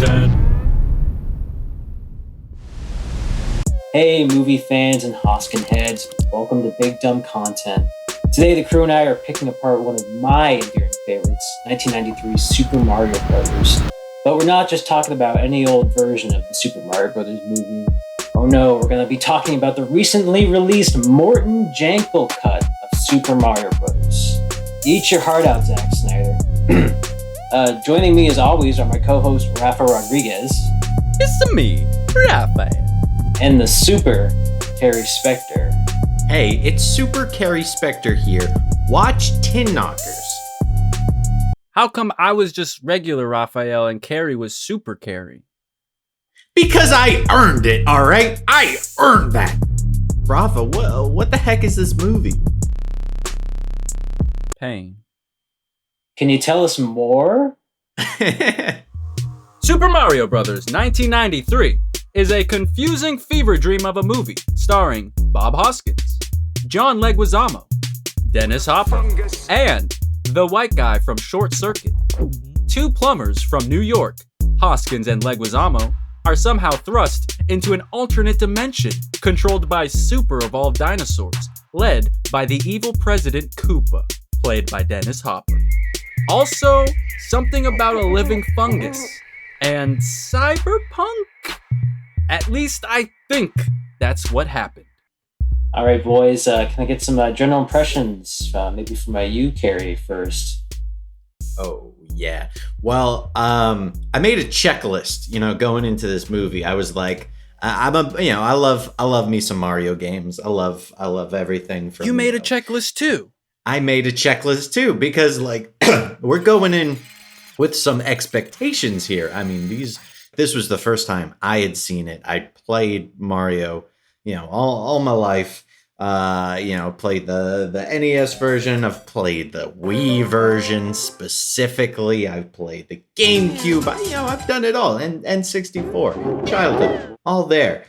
BigDumbContent. Hey, movie fans and Hoskin heads, welcome to Big Dumb Content. Today, the crew and I are picking apart one of my endearing favorites, 1993 Super Mario Bros. But we're not just talking about any old version of the Super Mario Bros. Movie. Oh no, we're going to be talking about the recently released Morton and Jankel Cut of Super Mario Bros. Eat your heart out, Zack Snyder. Joining me as always are my co-host Rafa Rodriguez. It's me, Rafa. And the super Terry Spector. Hey, it's Super Carrie Spector here. Watch Tin Knockers. How come I was just regular Raphael and Carrie was Super Carrie? Because I earned it, alright? I earned that. Rafa, what the heck is this movie? Pain. Can you tell us more? Super Mario Bros. 1993 is a confusing fever dream of a movie starring Bob Hoskins, John Leguizamo, Dennis Hopper, and the white guy from Short Circuit. Two plumbers from New York, Hoskins and Leguizamo, are somehow thrust into an alternate dimension controlled by super evolved dinosaurs, led by the evil President Koopa, played by Dennis Hopper. Also, something about a living fungus and cyberpunk? At least I think that's what happened. All right, boys, can I get some general impressions, maybe from you, Carrie, first? Oh, yeah. Well, I made a checklist, going into this movie. I was like, I love me some Mario games. I love everything from. You made a checklist too. I made a checklist too because we're going in with some expectations here. I mean, this was the first time I had seen it. I played Mario, all my life. Played the NES version. I've played the Wii version specifically. I've played the GameCube. I've done it all. And N64, childhood, all there.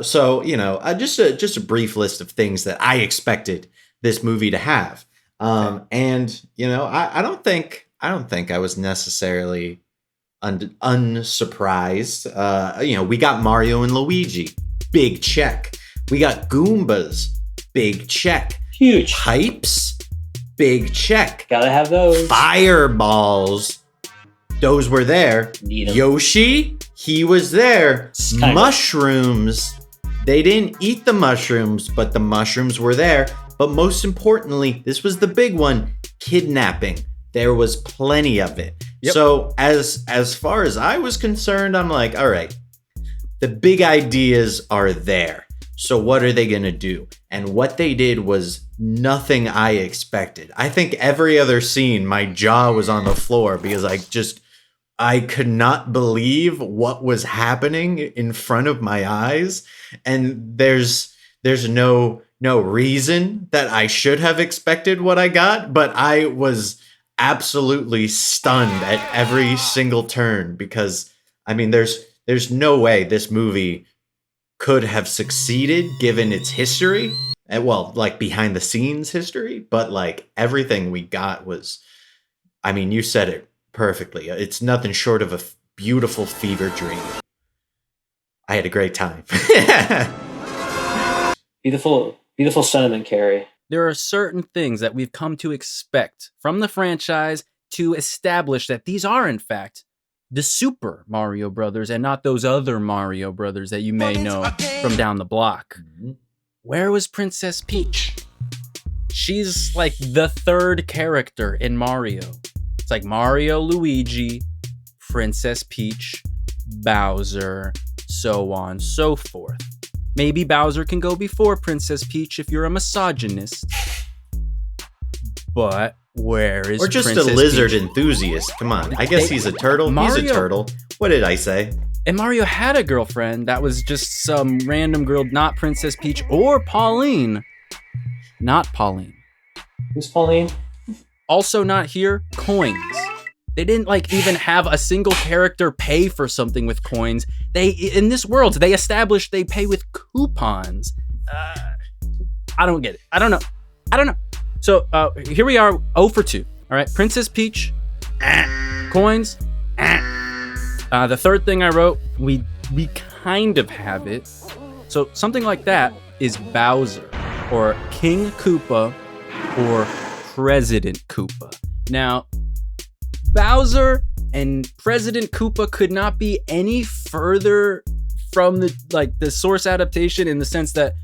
So just a brief list of things that I expected this movie to have. And I don't think I was necessarily unsurprised. We got Mario and Luigi, big check. We got Goombas, big check. Huge. Pipes, big check. Gotta have those. Fireballs, those were there. Need 'em. Yoshi, he was there. Kinda. Mushrooms, they didn't eat the mushrooms, but the mushrooms were there. But most importantly, this was the big one, kidnapping. There was plenty of it. Yep. So as far as I was concerned, I'm like, all right, the big ideas are there. So what are they going to do? And what they did was nothing I expected. I think every other scene, my jaw was on the floor because I could not believe what was happening in front of my eyes. And there's no reason that I should have expected what I got, but I was absolutely stunned at every single turn because, there's no way this movie could have succeeded given its history, and behind the scenes history, but everything we got was, you said it perfectly. It's nothing short of a beautiful fever dream. I had a great time. Beautiful sentiment, Carrie. There are certain things that we've come to expect from the franchise to establish that these are, in fact, the Super Mario Brothers and not those other Mario Brothers that you may know from down the block. Mm-hmm. Where was Princess Peach? She's like the third character in Mario. It's like Mario, Luigi, Princess Peach, Bowser, so on, so forth. Maybe Bowser can go before Princess Peach if you're a misogynist. But where is or just Princess a lizard Peach? Enthusiast? Come on, I guess he's a turtle. He's a turtle. What did I say? And Mario had a girlfriend that was just some random girl, not Princess Peach or Pauline. Not Pauline. Who's Pauline? Also not here, coins. They didn't even have a single character pay for something with coins. In this world, they established they pay with coupons. I don't get it. I don't know. So here we are, 0 for 2. All right, Princess Peach, coins, The third thing I wrote, we kind of have it. So something like that is Bowser, or King Koopa, or President Koopa. Now, Bowser and President Koopa could not be any further from the source adaptation, in the sense that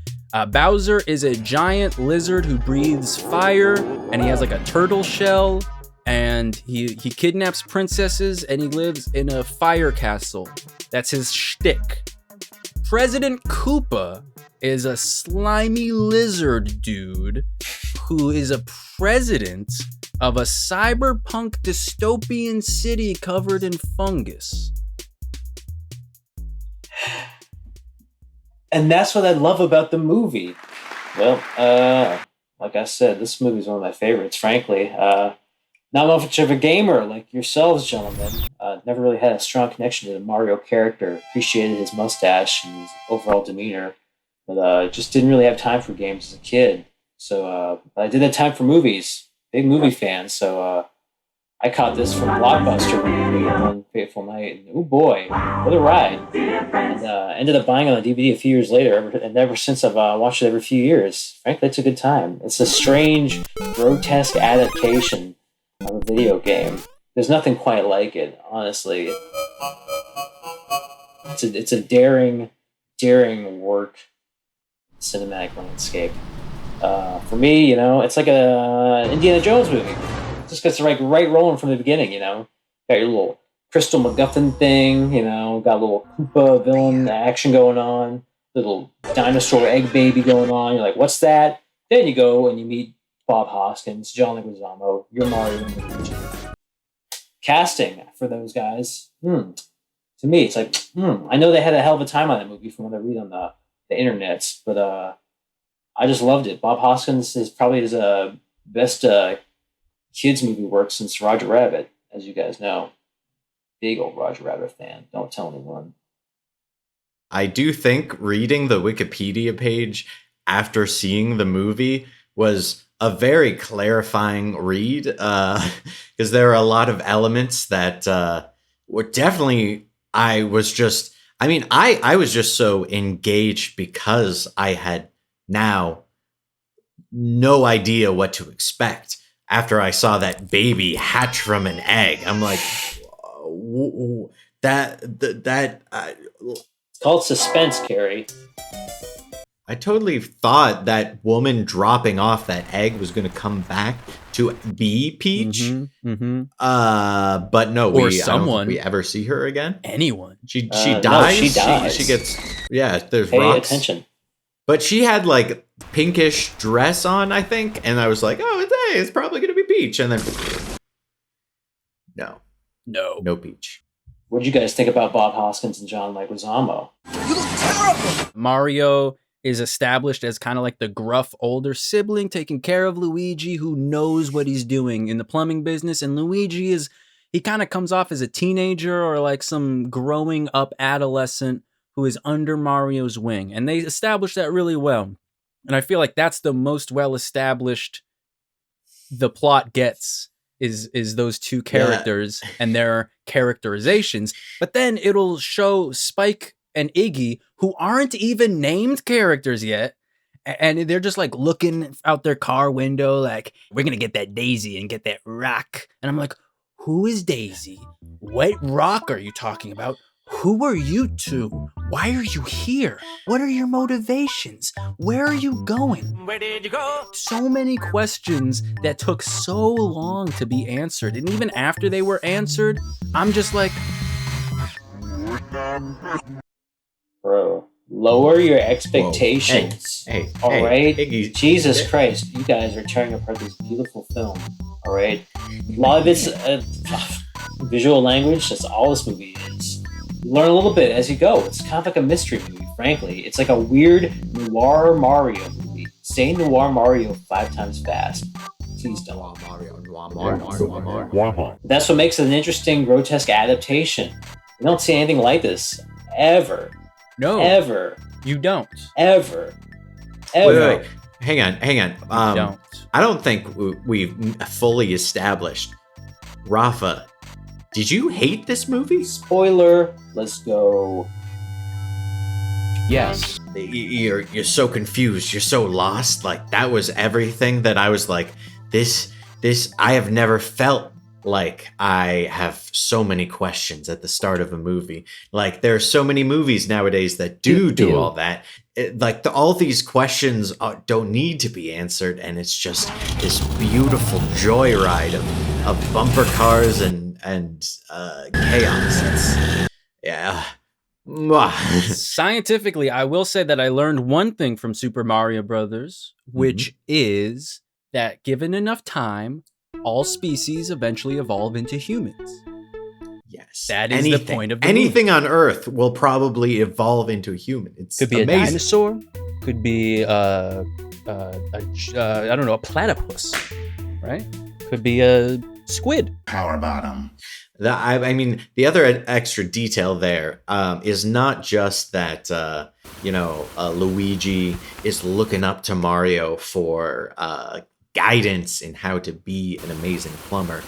Bowser is a giant lizard who breathes fire, and he has like a turtle shell, and he kidnaps princesses, and he lives in a fire castle. That's his shtick. President Koopa is a slimy lizard dude who is a president of a cyberpunk dystopian city covered in fungus. And that's what I love about the movie. Well, like I said, this movie is one of my favorites, frankly. Not much of a gamer like yourselves, gentlemen. Never really had a strong connection to the Mario character. Appreciated his mustache and his overall demeanor, but just didn't really have time for games as a kid. So I did have time for movies. Big movie fan. So I caught this from Blockbuster one fateful night. And, oh boy, what a ride! And ended up buying it on DVD a few years later. And ever since I've watched it every few years. Frankly, it's a good time. It's a strange, grotesque adaptation of a video game. There's nothing quite like it, honestly. It's a daring work cinematic landscape. For me, it's like a Indiana Jones movie. Just gets right rolling from the beginning, Got your little Crystal MacGuffin thing, got a little Koopa villain action going on, little dinosaur egg baby going on. You're like, what's that? Then you go and you meet Bob Hoskins, John Leguizamo, your Mario and Luigi. Casting for those guys, to me, it's like, I know they had a hell of a time on that movie from what I read on the internets, but I just loved it. Bob Hoskins is probably his best kids movie work since Roger Rabbit, as you guys know. Big old Roger Rabbit fan. Don't tell anyone. I do think reading the Wikipedia page after seeing the movie was a very clarifying read, because there are a lot of elements that were definitely, I was just so engaged because I had now no idea what to expect after I saw that baby hatch from an egg. I'm like, it's called suspense, Carey. I totally thought that woman dropping off that egg was going to come back to be Peach. But no, I don't think we ever see her again. Anyone. She dies. dies. No, she dies. She gets, there's Pay rocks. attention. But she had like pinkish dress on, I think. And I was like, it's probably going to be Peach. And then no Peach. What did you guys think about Bob Hoskins and John Leguizamo? You look terrible! Mario is established as kind of like the gruff older sibling taking care of Luigi, who knows what he's doing in the plumbing business. And Luigi he kind of comes off as a teenager or like some growing up adolescent who is under Mario's wing. And they establish that really well. And I feel like that's the most well established the plot gets is those two characters and their characterizations. But then it'll show Spike and Iggy, who aren't even named characters yet, and they're just like looking out their car window like, we're gonna get that Daisy and get that rock. And I'm like, who is Daisy? What rock are you talking about? Who are you two? Why are you here? What are your motivations? Where are you going? Where did you go? So many questions that took so long to be answered. And even after they were answered, I'm just like, bro, lower your expectations. Hey, all right? Iggy. Jesus Christ, you guys are tearing apart this beautiful film. All right? A lot of it's visual language. That's all this movie is. You learn a little bit as you go. It's kind of like a mystery movie, frankly. It's like a weird noir Mario movie. Say noir Mario 5 times fast. Please don't. That's what makes it an interesting, grotesque adaptation. You don't see anything like this ever. no, Ever. you don't. Ever. Wait. Hang on. Don't. I don't think we've fully established Rafa Did you hate this movie? Spoiler, let's go. Yes. You're so confused. You're so lost. Like, that was everything that I was like, this, I have never felt like I have so many questions at the start of a movie. Like, there are so many movies nowadays that do all that. All these questions don't need to be answered, and it's just this beautiful joyride of bumper cars and chaos. Yeah. Scientifically, I will say that I learned one thing from Super Mario Brothers, which is that given enough time, all species eventually evolve into humans. Yes. That is the point of the anything on Earth will probably evolve into a human. It's could be amazing. A dinosaur, could be I don't know, a platypus, right? Could be a squid. Power bottom. I mean, the other extra detail there is not just that, Luigi is looking up to Mario for guidance in how to be an amazing plumber.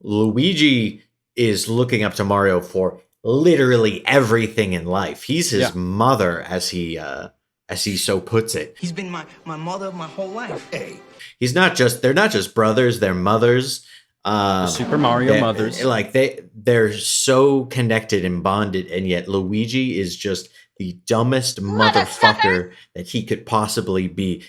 Luigi is looking up to Mario for literally everything in life. He's his mother, as he so puts it. He's been my mother my whole life. Hey. They're not just brothers, they're mothers. The Super Mario mothers. Like they're so connected and bonded, and yet Luigi is just the dumbest motherfucker that he could possibly be.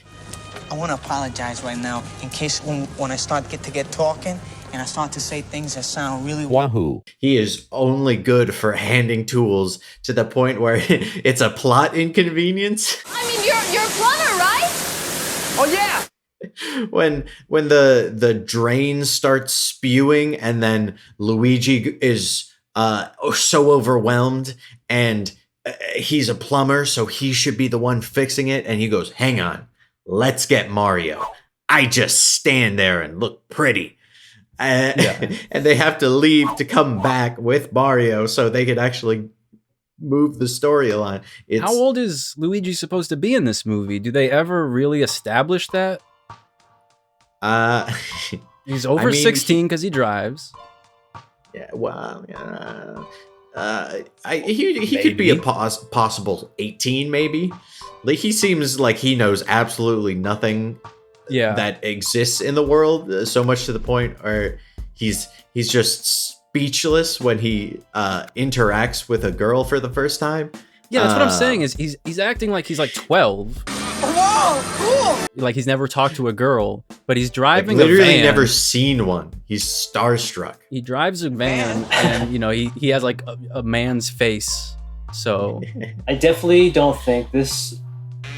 I want to apologize right now in case when I start to get talking and I start to say things that sound really wahoo. He is only good for handing tools to the point where it's a plot inconvenience. I mean, you're a plumber, right? Oh yeah. When the drain starts spewing and then Luigi is so overwhelmed and he's a plumber, so he should be the one fixing it, and he goes, "Hang on, let's get Mario. I just stand there and look pretty." And they have to leave to come back with Mario so they could actually move the storyline. How old is Luigi supposed to be in this movie? Do they ever really establish that? He's over 16 because he drives. Yeah, well, he could be a possible 18, maybe. Like, he seems like he knows absolutely nothing that exists in the world, so much to the point where he's just speechless when he interacts with a girl for the first time. Yeah, that's what I'm saying. Is he's acting like he's like 12. Whoa, cool. Like he's never talked to a girl, but he's driving literally a van. Never seen one. He's starstruck. He drives a van, and he has like a man's face. So I definitely don't think this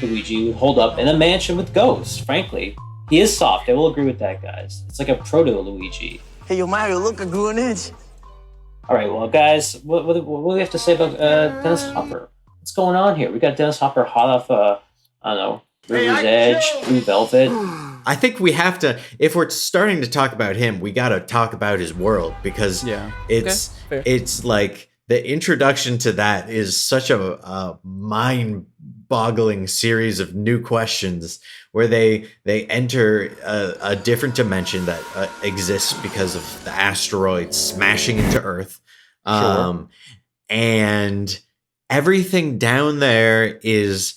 Luigi would hold up in a mansion with ghosts. Frankly, he is soft. I will agree with that, guys. It's like a proto Luigi. Hey, yo, Mario, look, I grew an inch. All right, well, guys, what do we have to say about Dennis Hopper? What's going on here? We got Dennis Hopper hot off, I don't know, River's Edge, Blue Velvet. I think we have to, if we're starting to talk about him, we got to talk about his world, because it's like the introduction to that is such a mind-boggling series of new questions where they enter a different dimension that exists because of the asteroid smashing into Earth. And everything down there is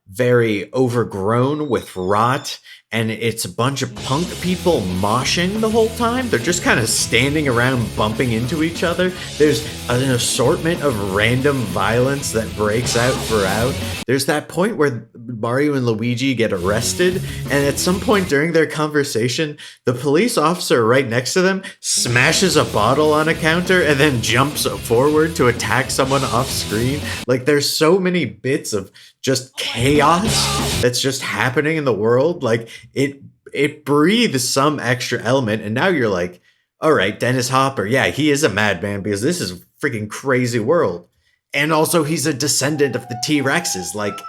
very overgrown with rot, and it's a bunch of punk people moshing the whole time. They're just kind of standing around bumping into each other. There's an assortment of random violence that breaks out throughout. There's that point where Mario and Luigi get arrested, and at some point during their conversation, the police officer right next to them smashes a bottle on a counter and then jumps forward to attack someone off screen. Like, there's so many bits of just chaos that's just happening in the world. Like, it breathes some extra element, and now you're like, all right, Dennis Hopper, yeah, he is a madman because this is a freaking crazy world. And also he's a descendant of the T-Rexes. Like,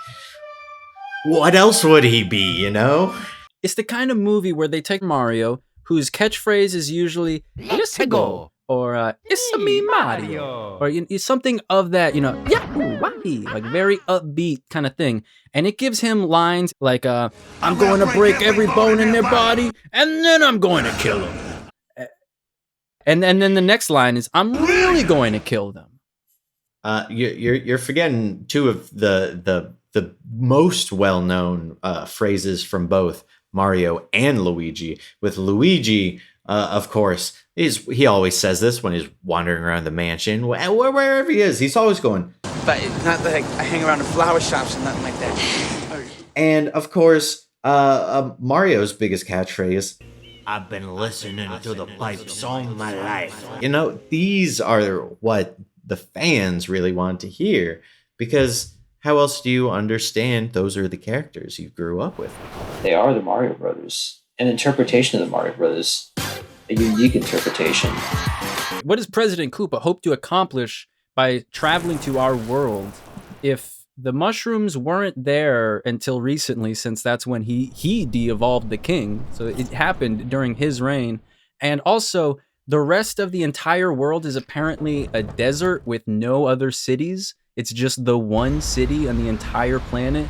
what else would he be, you know? It's the kind of movie where they take Mario, whose catchphrase is usually "Let's go," or "It's me, Mario," or something of that, Yahoo, Whyyy, like very upbeat kind of thing. And it gives him lines like, "I'm going to break every bone in their body, and then I'm going to kill them." And then the next line is, "I'm really going to kill them." You're forgetting two of the most well-known phrases from both Mario and Luigi. With Luigi, of course, he always says this when he's wandering around the mansion, wherever he is. He's always going, But it's not like I hang around in flower shops or nothing like that. and of course, Mario's biggest catchphrase, "I've been listening to the pipes all my life." You know, these are what the fans really want to hear, because how else do you understand those are the characters you grew up with? They are the Mario Brothers. An interpretation of the Mario Brothers. A unique interpretation. What does President Koopa hope to accomplish by traveling to our world if the mushrooms weren't there until recently, since that's when he de-evolved the king? So it happened during his reign. And also, the rest of the entire world is apparently a desert with no other cities. It's just the one city on the entire planet.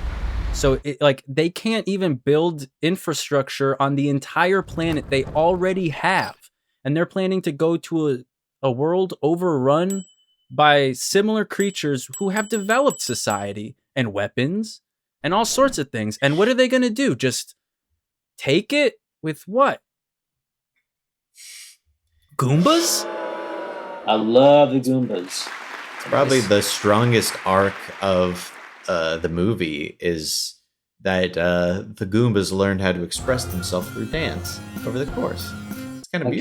So they can't even build infrastructure on the entire planet they already have. And they're planning to go to a world overrun by similar creatures who have developed society and weapons and all sorts of things. And what are they going to do? Just take it with what? Goombas? I love the Goombas. Probably the strongest arc of the movie is that the Goombas learned how to express themselves through dance over the course. It's kind of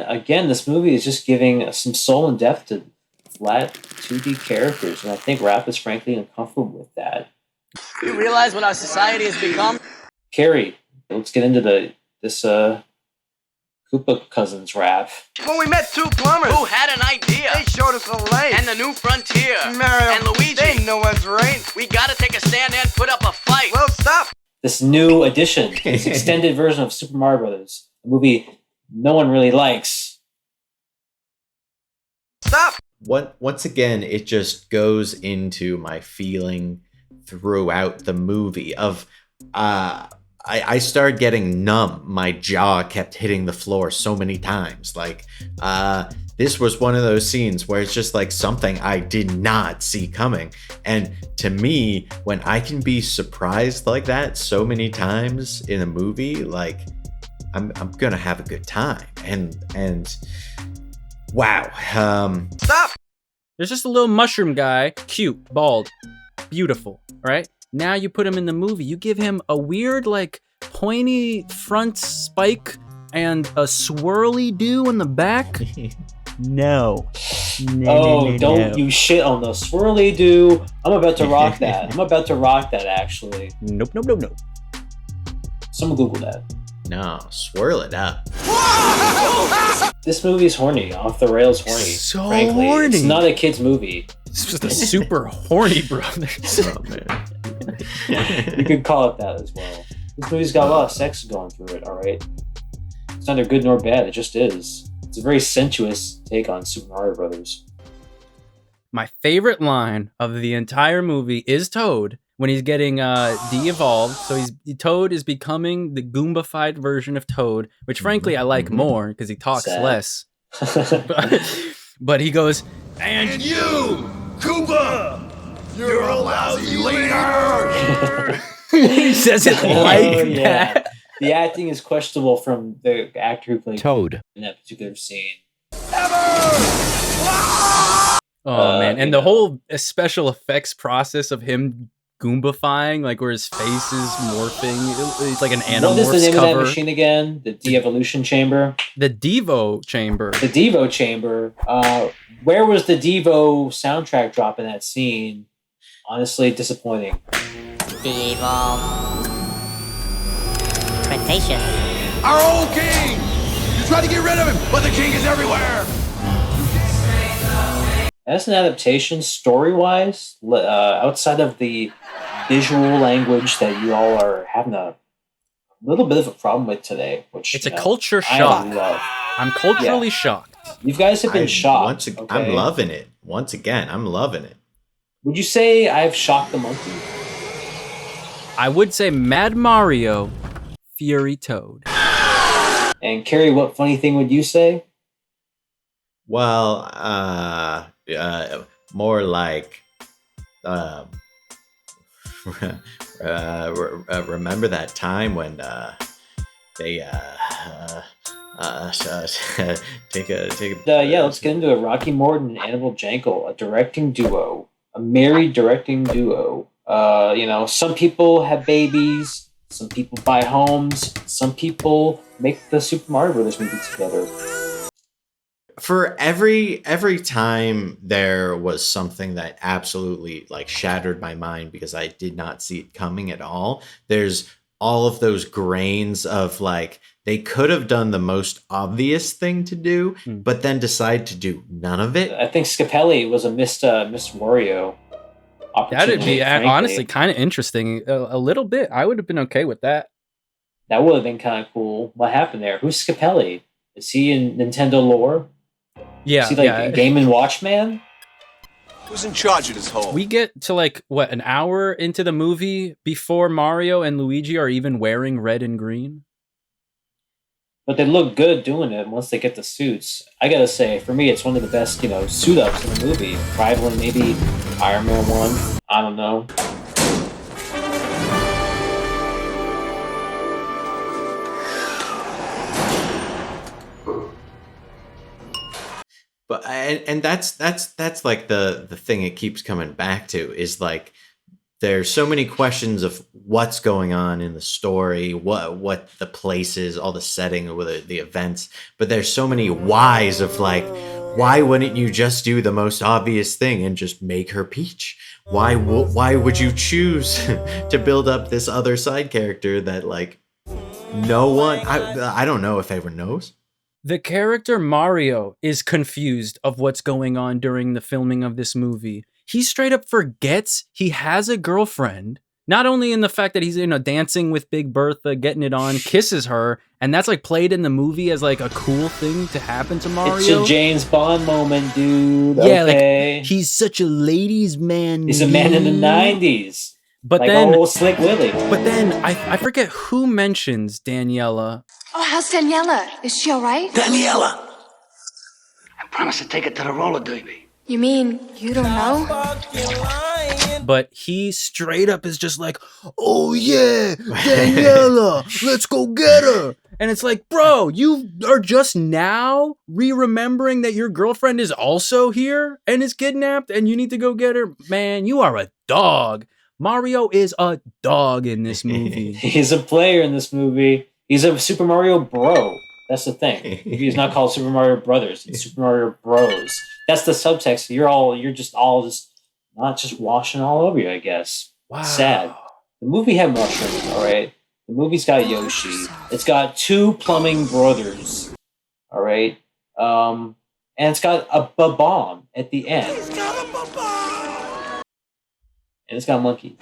Again, this movie is just giving some soul and depth to flat 2D characters, and I think Raph is frankly uncomfortable with that. You realize what our society has become? Carrie, let's get into this Koopa Cousins Raph. When we met two plumbers Who had an idea? they showed us the lake. And the new frontier. Mario And Luigi. they know what's right. We gotta take a stand and put up a fight. Well, stop. This new edition, this extended version of Super Mario Brothers, a movie no one really likes. Stop. Once again, it just goes into my feeling throughout the movie of I started getting numb. My jaw kept hitting the floor so many times. Like this was one of those scenes where it's just like something I did not see coming. And to me, when I can be surprised like that so many times in a movie, like I'm gonna have a good time. And wow. Stop. There's just a little mushroom guy, cute, bald, beautiful, right? Now you put him in the movie, you give him a weird, like, pointy front spike and a swirly do in the back. No. Don't you shit on the swirly do. I'm about to rock that. Actually. Nope. Someone Google that. No, swirl it up. This movie's horny, off the rails horny. So frankly. horny. It's not a kid's movie. It's just a super horny brothers. Oh, man. You could call it that as well. This movie's got a lot of sex going through it, alright? It's neither good nor bad, it just is. It's a very sensuous take on Super Mario Brothers. My favorite line of the entire movie is Toad when he's getting de-evolved. So Toad is becoming the Goombified version of Toad, which frankly I like more because he talks Sad. less. But he goes, And you, Koopa, you're a lousy leader. he says it like that. The acting is questionable from the actor who played Toad in that particular scene. Oh man, and the whole special effects process of him Goombifying, like where his face is morphing, it's like an Animorphs What is the name of that cover. machine again? The de-evolution chamber? The Devo chamber. The Devo chamber. Where was the Devo soundtrack drop in that scene? Honestly, disappointing. Cretaceous. Our old king. You tried to get rid of him, but the king is everywhere. As an adaptation, story-wise, outside of the visual language that you all are having a little bit of a problem with today, which It's a culture shock. I love. I'm culturally shocked. You guys have been shocked. I'm okay? loving it. Once again, I'm loving it. Would you say I've shocked the monkey? I would say Mad Mario, Fury Toad. And Carrie, what funny thing would you say? Well, more like, remember that time when they take a Yeah, let's get into it. Rocky Morton and Annabelle Jankel, a directing duo, a married directing duo. Some people have babies, some people buy homes, some people make the Super Mario Brothers movie together. For every time there was something that absolutely like shattered my mind because I did not see it coming at all. There's all of those grains of like, they could have done the most obvious thing to do, but then decide to do none of it. I think Scapelli was a missed Wario opportunity. That'd be frankly. honestly kind of interesting. A little bit. I would have been okay with that. That would have been kind of cool. What happened there? Who's Scapelli? Is he in Nintendo lore? Yeah, Is he like a Game & Watch man? Who's in charge of this hole? We get to like an hour into the movie before Mario and Luigi are even wearing red and green. But they look good doing it once they get the suits. I gotta say, for me, it's one of the best, suit ups in the movie. Rivaling maybe Iron Man 1. I don't know. But and that's like the thing it keeps coming back to is like there's so many questions of what's going on in the story, what the place is, all the setting, or the events. But there's so many whys of like, why wouldn't you just do the most obvious thing and just make her Peach? Why would you choose to build up this other side character that like no one? I don't know if anyone knows. The character Mario is confused of what's going on during the filming of this movie. He straight up forgets he has a girlfriend. Not only in the fact that he's, dancing with Big Bertha, getting it on, kisses her, and that's like played in the movie as like a cool thing to happen to Mario. It's a James Bond moment, dude. Yeah, okay. like he's such a ladies' man. He's a man in the 90s. But like then, old Slick Willie. But then I forget who mentions Daniela. Oh, how's Daniela? Is she all right? Daniela! I promised to take her to the roller derby. You mean you don't know? But he straight up is just like, oh yeah, Daniela, let's go get her. And it's like, bro, you are just now remembering that your girlfriend is also here and is kidnapped and you need to go get her? Man, you are a dog. Mario is a dog in this movie. He's a player in this movie. He's a Super Mario bro. That's the thing. He's not called Super Mario Brothers. It's Super Mario Bros. That's the subtext. You're just not just washing all over you, I guess. Wow. Sad. The movie had mushrooms, all right? The movie's got Yoshi. It's got two plumbing brothers, all right? And it's got a bomb at the end. He's got a baba! And it's got a monkey.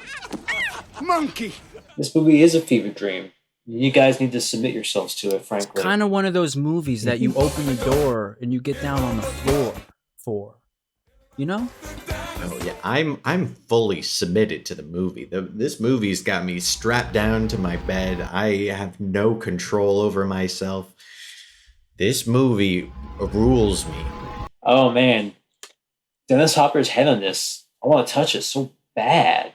Monkey! This movie is a fever dream. You guys need to submit yourselves to it, frankly. It's kind of one of those movies that you open the door and you get down on the floor for. You know? Oh yeah, I'm fully submitted to the movie. This movie's got me strapped down to my bed. I have no control over myself. This movie rules me. Oh man, Dennis Hopper's head on this. I want to touch it so bad.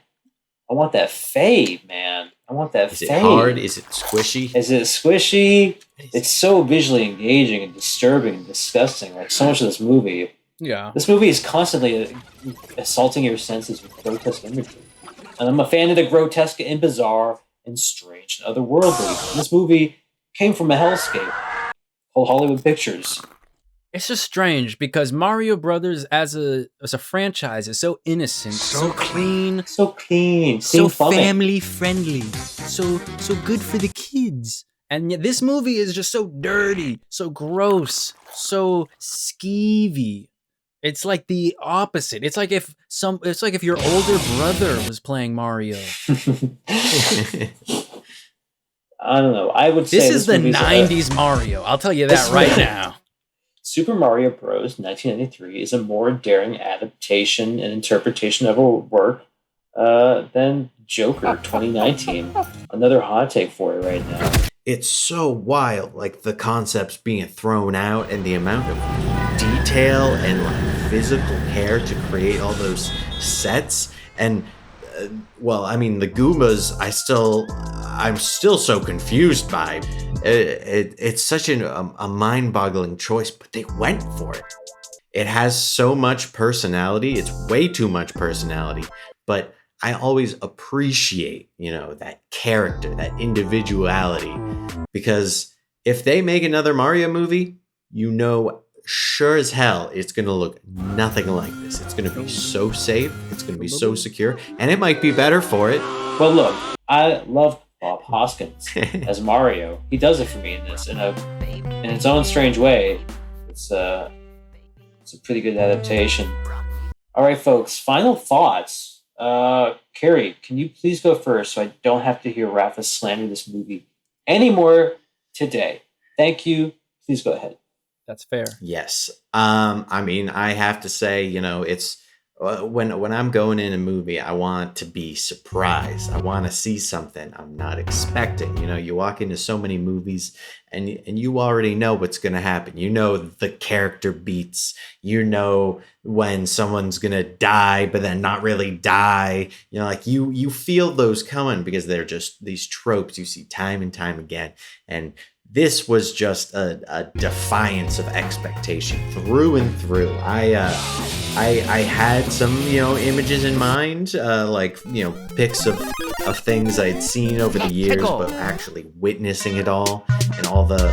I want that fade, man. I want that fade. Is it hard? Is it squishy? Is it squishy? It's so visually engaging and disturbing and disgusting. Like so much of this movie. Yeah. This movie is constantly assaulting your senses with grotesque imagery. And I'm a fan of the grotesque and bizarre and strange and otherworldly. And this movie came from a hellscape called Hollywood Pictures. It's just strange because Mario Brothers as a franchise is so innocent, so clean, So clean. so plumbing. family friendly, so good for the kids. And yet this movie is just so dirty, so gross, so skeevy. It's like the opposite. It's like if your older brother was playing Mario. I don't know. I would say This is the movie's 90s Mario. I'll tell you that right now. Super Mario Bros. 1993 is a more daring adaptation and interpretation of a work than Joker 2019. Another hot take for you right now. It's so wild, like the concepts being thrown out and the amount of detail detail and like physical care to create all those sets. And well, I mean, the Goombas, I'm still so confused by. It's such a mind-boggling choice, but they went for it. It has so much personality. It's way too much personality, but I always appreciate, that character, that individuality, because if they make another Mario movie, sure as hell, it's going to look nothing like this. It's going to be so safe. It's going to be so secure, and it might be better for it. Well, look, I love Bob Hoskins as Mario. He does it for me in this in its own strange way. It's a pretty good adaptation. All right, folks, final thoughts. Carrie, can you please go first so I don't have to hear Rafa slander this movie anymore today? Thank you. Please go ahead. That's fair. Yes. I mean, I have to say, it's when I'm going in a movie, I want to be surprised. I want to see something I'm not expecting. You walk into so many movies and you already know what's going to happen. The character beats. When someone's going to die, but then not really die. You feel those coming because they're just these tropes you see time and time again. And this was just a defiance of expectation through and through. I had some, images in mind, pics of things I'd seen over the years, but actually witnessing it all and all the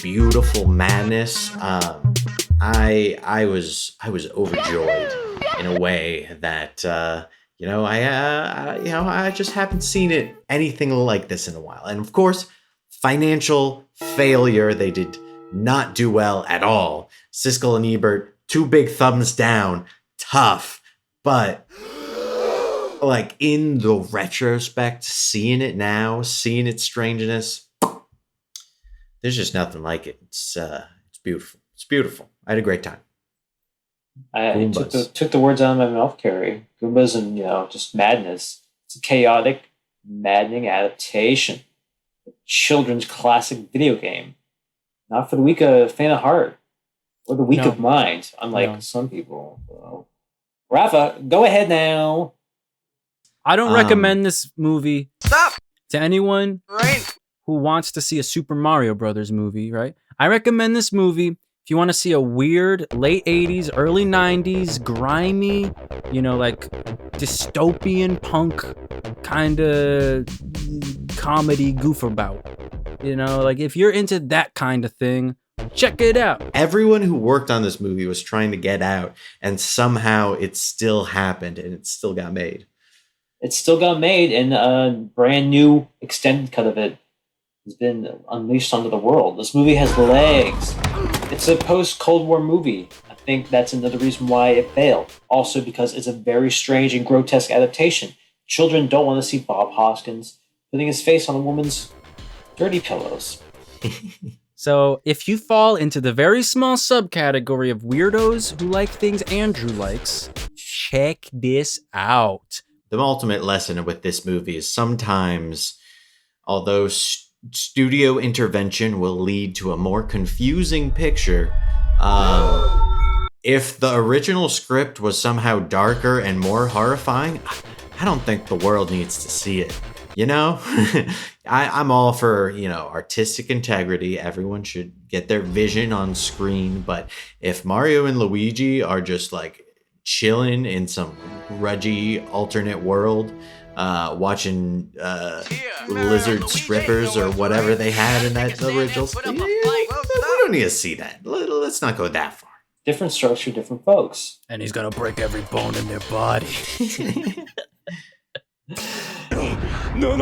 beautiful madness, I was overjoyed in a way that I just haven't seen anything like this in a while. And of course, financial failure. They did not do well at all. Siskel and Ebert, 2 big thumbs down. Tough. But like in the retrospect, seeing it now, seeing its strangeness, there's just nothing like it. It's beautiful. It's beautiful. I had a great time. I took the words out of my mouth, Carrie. Goombas and, just madness. It's a chaotic, maddening adaptation. Children's classic video game, not for the weak of faint of heart or the weak of mind, unlike some people. So. Rafa, go ahead now. I don't recommend this movie Stop! to anyone Rain! who wants to see a Super Mario Brothers movie, right? I recommend this movie if you want to see a weird late 80s, early 90s, grimy, like dystopian punk kind of comedy goof about. If you're into that kind of thing, check it out. Everyone who worked on this movie was trying to get out, and somehow it still happened and it still got made. It still got made, and a brand new extended cut of it has been unleashed onto the world. This movie has legs. It's a post-Cold War movie. I think that's another reason why it failed. Also because it's a very strange and grotesque adaptation. Children don't want to see Bob Hoskins putting his face on a woman's dirty pillows. So if you fall into the very small subcategory of weirdos who like things Andrew likes, check this out. The ultimate lesson with this movie is sometimes, although studio intervention will lead to a more confusing picture, if the original script was somehow darker and more horrifying, I don't think the world needs to see it. I'm all for, artistic integrity. Everyone should get their vision on screen. But if Mario and Luigi are just like chilling in some grudgy alternate world, watching lizard strippers or whatever they had in that original, we don't need to see that. Let's not go that far. Different structure, different folks. And he's gonna break every bone in their body. No.